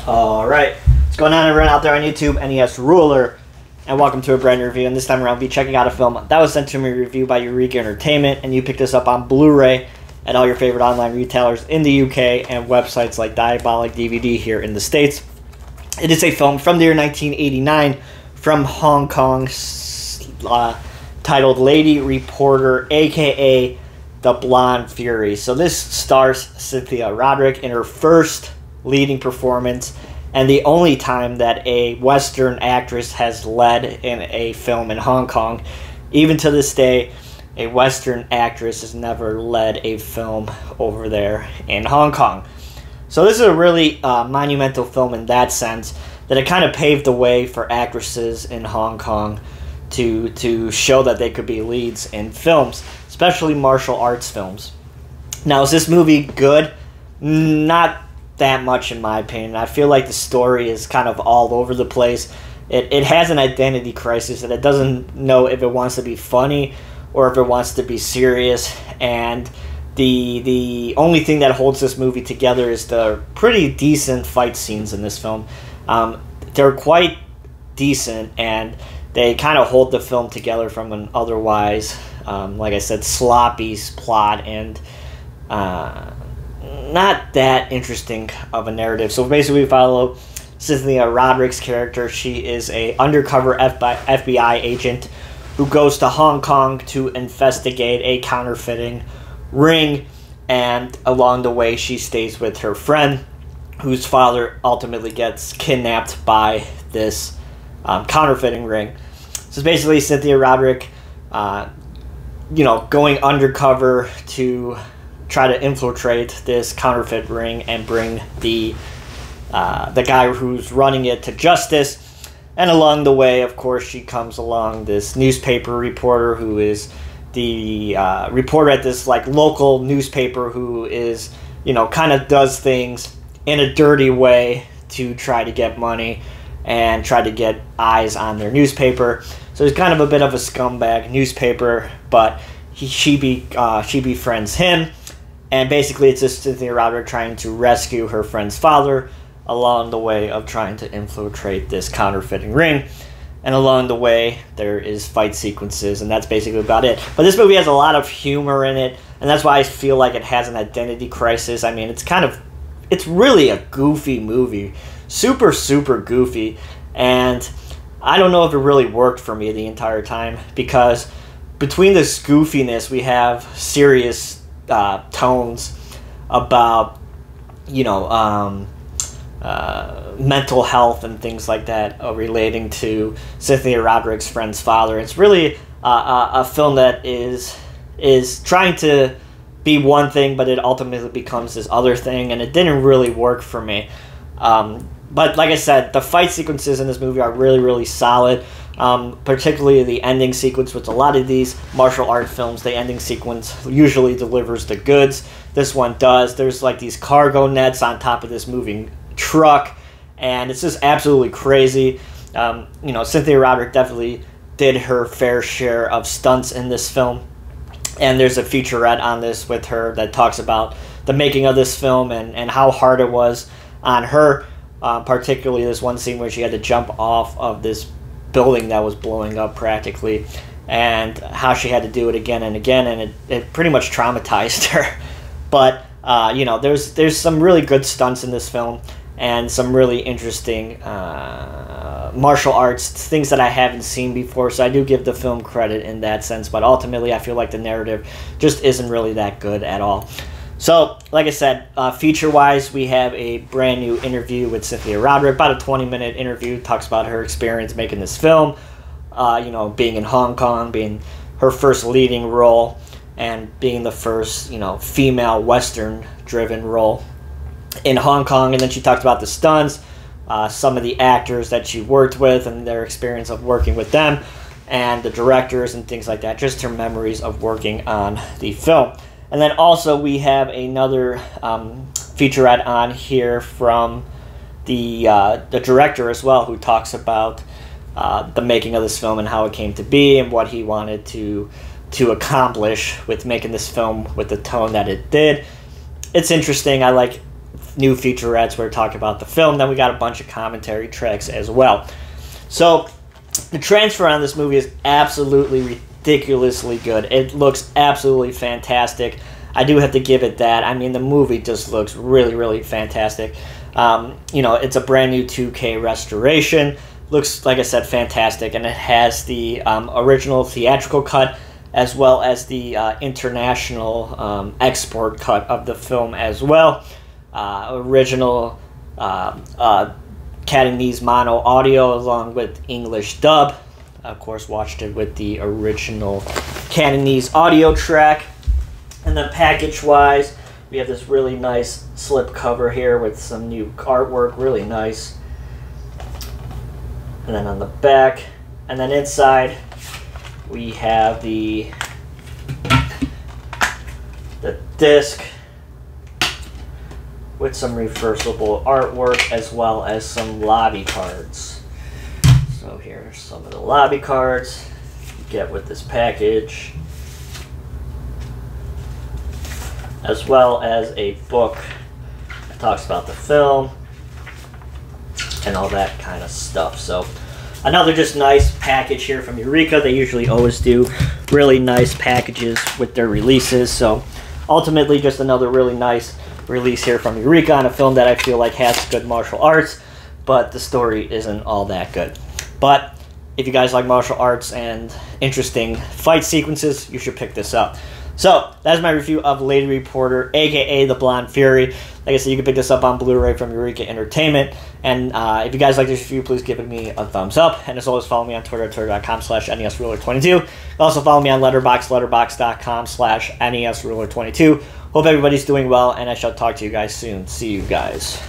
Alright, what's going on everyone out there on YouTube? NES Ruler, and welcome to a brand new review. And this time around, we'll be checking out a film that was sent to me review by Eureka Entertainment, and you picked this up on Blu-ray at all your favorite online retailers in the UK and websites like Diabolic DVD here in the States. It is a film from the year 1989 from Hong Kong, titled Lady Reporter, aka The Blonde Fury. So this stars Cynthia Roderick in her first leading performance, and the only time that a Western actress has led in a film in Hong Kong. Even to this day, a Western actress has never led a film over there in Hong Kong. So this is a really monumental film in that sense, that it kind of paved the way for actresses in Hong Kong to show that they could be leads in films, especially martial arts films. Now, is this movie good? Not that much, in my opinion. I feel like the story is kind of all over the place. It has an identity crisis, and it doesn't know if it wants to be funny or if it wants to be serious. And the only thing that holds this movie together is the pretty decent fight scenes in this film. They're quite decent, and they kind of hold the film together from an otherwise, like I said, sloppy plot and not that interesting of a narrative. So basically we follow Cynthia Roderick's character. She is a undercover FBI agent who goes to Hong Kong to investigate a counterfeiting ring, and along the way she stays with her friend, whose father ultimately gets kidnapped by this counterfeiting ring. So basically Cynthia Roderick, going undercover to try to infiltrate this counterfeit ring and bring the guy who's running it to justice. And along the way, of course, she comes along this newspaper reporter who is the reporter at this local newspaper, who is, kind of does things in a dirty way to try to get money and try to get eyes on their newspaper. So he's kind of a bit of a scumbag newspaper, but she befriends him. And basically it's just Cynthia Roderick trying to rescue her friend's father along the way of trying to infiltrate this counterfeiting ring. And along the way, there is fight sequences, and that's basically about it. But this movie has a lot of humor in it, and that's why I feel like it has an identity crisis. I mean, it's really a goofy movie. Super, super goofy. And I don't know if it really worked for me the entire time, because between this goofiness, we have serious tones about, mental health and things like that relating to Cynthia Roderick's friend's father. It's really a film that is trying to be one thing, but it ultimately becomes this other thing, and it didn't really work for me. But like I said, the fight sequences in this movie are really, really solid. Particularly the ending sequence, which a lot of these martial art films, the ending sequence usually delivers the goods. This one does. There's these cargo nets on top of this moving truck, and it's just absolutely crazy. Cynthia Roderick definitely did her fair share of stunts in this film, and there's a featurette on this with her that talks about the making of this film and how hard it was on her, particularly this one scene where she had to jump off of this building that was blowing up practically, and how she had to do it again and again, and it pretty much traumatized her. But there's some really good stunts in this film, and some really interesting martial arts things that I haven't seen before, so I do give the film credit in that sense. But ultimately I feel like the narrative just isn't really that good at all. So, like I said, feature-wise, we have a brand new interview with Cynthia Roderick, about a 20-minute interview, talks about her experience making this film, being in Hong Kong, being her first leading role, and being the first, female Western-driven role in Hong Kong. And then she talked about the stunts, some of the actors that she worked with and their experience of working with them, and the directors and things like that, just her memories of working on the film. And then also we have another featurette on here from the director as well, who talks about the making of this film and how it came to be and what he wanted to accomplish with making this film with the tone that it did. It's interesting. I like new featurettes where we talk about the film. Then we got a bunch of commentary tracks as well. So the transfer on this movie is absolutely ridiculously good. It looks absolutely fantastic. I do have to give it that. I mean, the movie just looks really, really fantastic. You know, it's a brand new 2K restoration. Looks, like I said, fantastic, and it has the original theatrical cut as well as the international export cut of the film as well. Original Cantonese mono audio along with English dub. Of course, watched it with the original Cantonese audio track. And then package-wise, we have this really nice slip cover here with some new artwork, really nice. And then on the back, and then inside, we have the disc with some reversible artwork as well as some lobby cards. So here's some of the lobby cards you get with this package, as well as a book that talks about the film and all that kind of stuff. So another just nice package here from Eureka. They usually always do really nice packages with their releases. So ultimately just another really nice release here from Eureka on a film that I feel like has good martial arts, but the story isn't all that good. But if you guys like martial arts and interesting fight sequences, you should pick this up. So that's my review of Lady Reporter, aka The Blonde Fury. Like I said, you can pick this up on Blu-ray from Eureka Entertainment. And if you guys like this review, please give me a thumbs up. And as always, follow me on Twitter, twitter.com/NESRuler22. You can also follow me on Letterboxd, letterboxd.com/NESRuler22. Hope everybody's doing well, and I shall talk to you guys soon. See you guys.